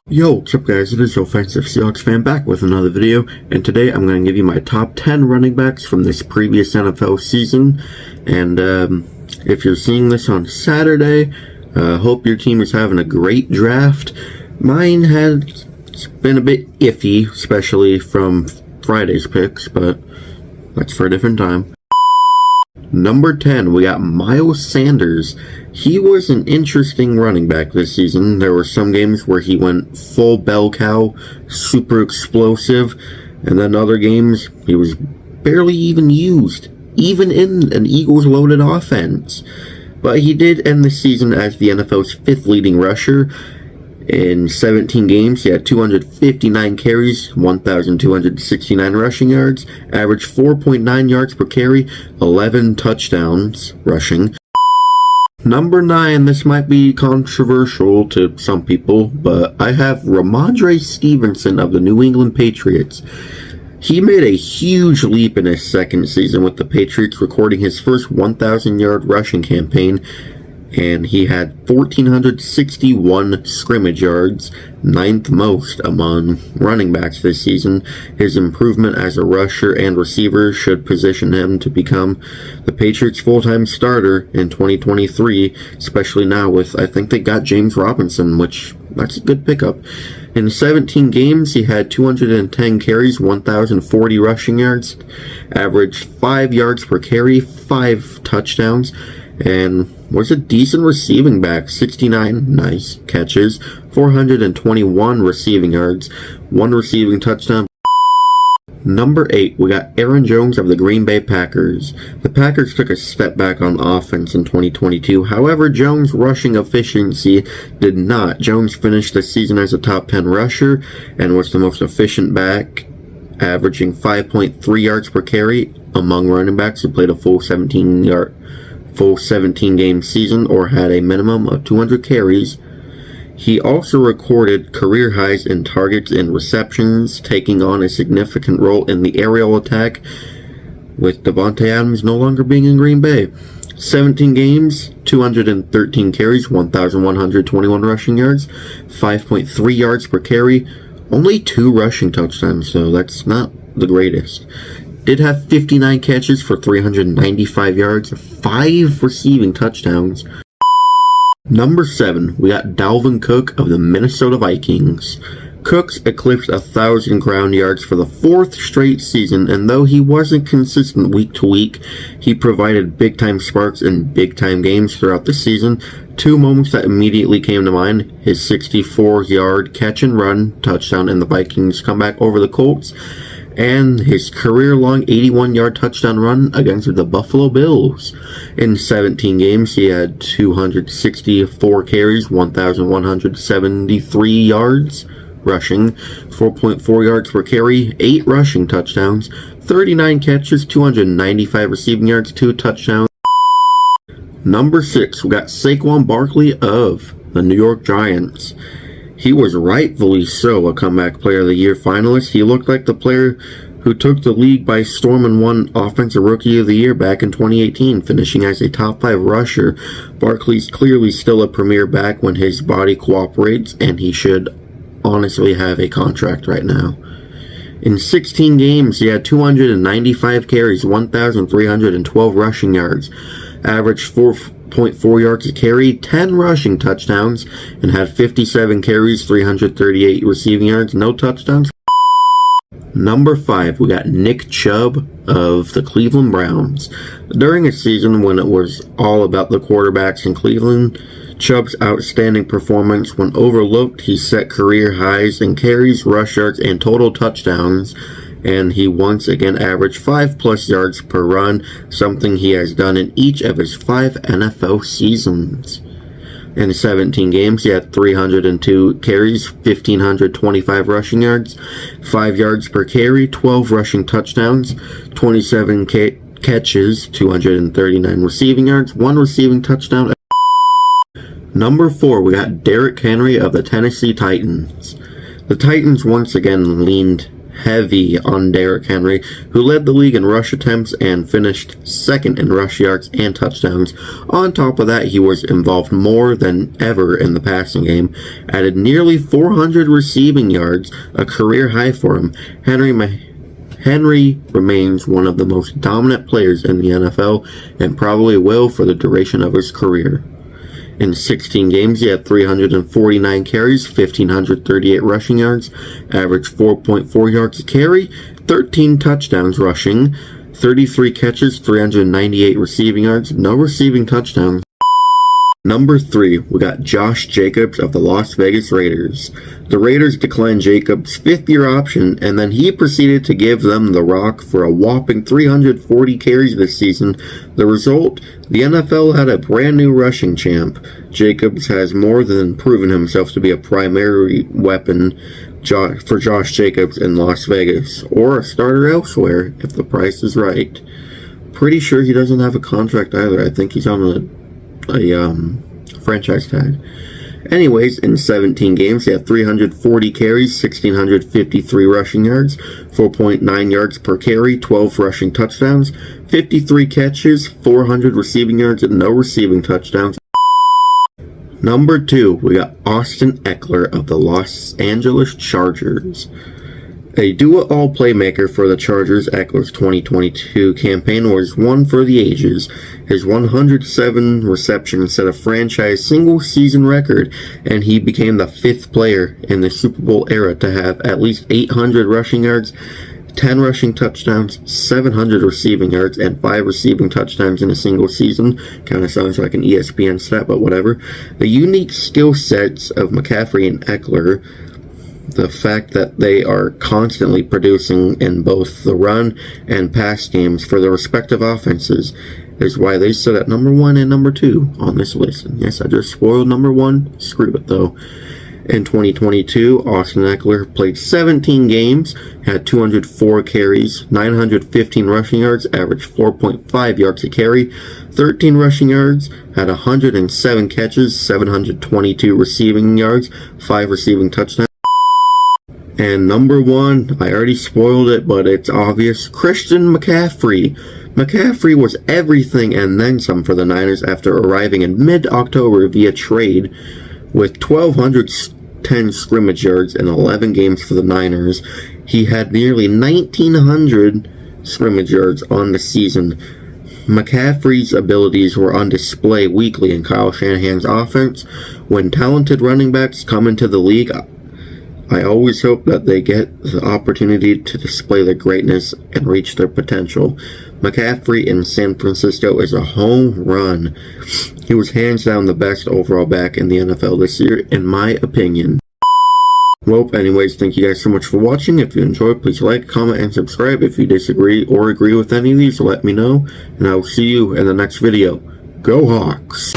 Yo, what's up guys, it is your offensive Seahawks fan back with another video, and today I'm going to give you my top 10 running backs from this previous NFL season. And if you're seeing this on Saturday, hope your team is having a great draft. Mine has been a bit iffy, especially from Friday's picks, but that's for a different time. Number 10, we got Miles Sanders. He was an interesting running back this season. There were some games where he went full bell cow, super explosive, and then other games he was barely even used, even in an Eagles loaded offense. But he did end the season as the NFL's 5th leading rusher. In 17 games, he had 259 carries, 1,269 rushing yards, averaged 4.9 yards per carry, 11 touchdowns rushing. Number 9, this might be controversial to some people, but I have Ramondre Stevenson of the New England Patriots. He made a huge leap in his second season with the Patriots, recording his first 1,000-yard rushing campaign, and he had 1,461 scrimmage yards, 9th most among running backs this season. His improvement as a rusher and receiver should position him to become the Patriots' full-time starter in 2023, especially now with, I think they got James Robinson, which, that's a good pickup. In 17 games, he had 210 carries, 1,040 rushing yards, averaged 5 yards per carry, 5 touchdowns, and was a decent receiving back. 69 nice catches, 421 receiving yards, 1 receiving touchdown. Number 8, we got Aaron Jones of the Green Bay Packers. The Packers took a step back on offense in 2022. However, Jones' rushing efficiency did not. Jones finished the season as a top 10 rusher and was the most efficient back, averaging 5.3 yards per carry among running backs who played a full 17-game season or had a minimum of 200 carries. He also recorded career highs in targets and receptions, taking on a significant role in the aerial attack, with Devontae Adams no longer being in Green Bay. 17 games, 213 carries, 1,121 rushing yards, 5.3 yards per carry, only 2 rushing touchdowns, so that's not the greatest. Did have 59 catches for 395 yards, 5 receiving touchdowns. Number 7, we got Dalvin Cook of the Minnesota Vikings. Cooks eclipsed 1,000 ground yards for the 4th straight season, and though he wasn't consistent week to week, he provided big-time sparks in big-time games throughout the season. 2 moments that immediately came to mind: his 64-yard catch-and-run touchdown in the Vikings' comeback over the Colts, and his career-long 81-yard touchdown run against the Buffalo Bills. In 17 games, he had 264 carries, 1,173 yards rushing, 4.4 yards per carry, 8 rushing touchdowns, 39 catches, 295 receiving yards, 2 touchdowns. Number 6, we got Saquon Barkley of the New York Giants. He was rightfully so a comeback player of the year finalist. He looked like the player who took the league by storm and won offensive rookie of the year back in 2018, finishing as a top 5 rusher. Barkley's clearly still a premier back when his body cooperates, and he should honestly have a contract right now. In 16 games, he had 295 carries, 1,312 rushing yards, averaged 4.4 yards a carry, 10 rushing touchdowns, and had 57 carries, 338 receiving yards, no touchdowns. Number 5, we got Nick Chubb of the Cleveland Browns. During a season when it was all about the quarterbacks in Cleveland, Chubb's outstanding performance went overlooked. He set career highs in carries, rush yards, and total touchdowns, and he once again averaged 5+ yards per run, something he has done in each of his 5 NFL seasons. In 17 games, he had 302 carries, 1,525 rushing yards, 5 yards per carry, 12 rushing touchdowns, 27 catches, 239 receiving yards, 1 receiving touchdown. Number 4, we got Derrick Henry of the Tennessee Titans. The Titans once again leaned heavy on Derrick Henry, who led the league in rush attempts and finished second in rush yards and touchdowns. On top of that, he was involved more than ever in the passing game, added nearly 400 receiving yards, a career high for him. Henry remains one of the most dominant players in the NFL and probably will for the duration of his career. In 16 games, he had 349 carries, 1,538 rushing yards, averaged 4.4 yards a carry, 13 touchdowns rushing, 33 catches, 398 receiving yards, no receiving touchdowns. Number 3, we got Josh Jacobs of the Las Vegas Raiders. The Raiders declined Jacobs' fifth-year option, and then he proceeded to give them the rock for a whopping 340 carries this season. The result? The NFL had a brand new rushing champ. Jacobs has more than proven himself to be a primary weapon for Josh Jacobs in Las Vegas, or a starter elsewhere if the price is right. Pretty sure he doesn't have a contract either. I think he's on a franchise tag. Anyways, in 17 games, he had 340 carries, 1,653 rushing yards, 4.9 yards per carry, 12 rushing touchdowns, 53 catches, 400 receiving yards, and no receiving touchdowns. Number 2, we got Austin Ekeler of the Los Angeles Chargers. A do-it-all playmaker for the Chargers, Ekeler's 2022 campaign was one for the ages. His 107 receptions set a franchise single-season record, and he became the 5th player in the Super Bowl era to have at least 800 rushing yards, 10 rushing touchdowns, 700 receiving yards, and 5 receiving touchdowns in a single season. Kind of sounds like an ESPN stat, but whatever. The unique skill sets of McCaffrey and Ekeler, the fact that they are constantly producing in both the run and pass games for their respective offenses, is why they sit at number 1 and number 2 on this list. And yes, I just spoiled number 1. Screw it, though. In 2022, Austin Ekeler played 17 games, had 204 carries, 915 rushing yards, averaged 4.5 yards a carry, 13 rushing yards, had 107 catches, 722 receiving yards, 5 receiving touchdowns. And number 1, I already spoiled it, but it's obvious, Christian McCaffrey. McCaffrey was everything and then some for the Niners after arriving in mid-October via trade with 1,210 scrimmage yards in 11 games for the Niners. He had nearly 1,900 scrimmage yards on the season. McCaffrey's abilities were on display weekly in Kyle Shanahan's offense. When talented running backs come into the league, I always hope that they get the opportunity to display their greatness and reach their potential. McCaffrey in San Francisco is a home run. He was hands down the best overall back in the NFL this year, in my opinion. Well, anyways, thank you guys so much for watching. If you enjoyed, please like, comment, and subscribe. If you disagree or agree with any of these, let me know. And I will see you in the next video. Go Hawks!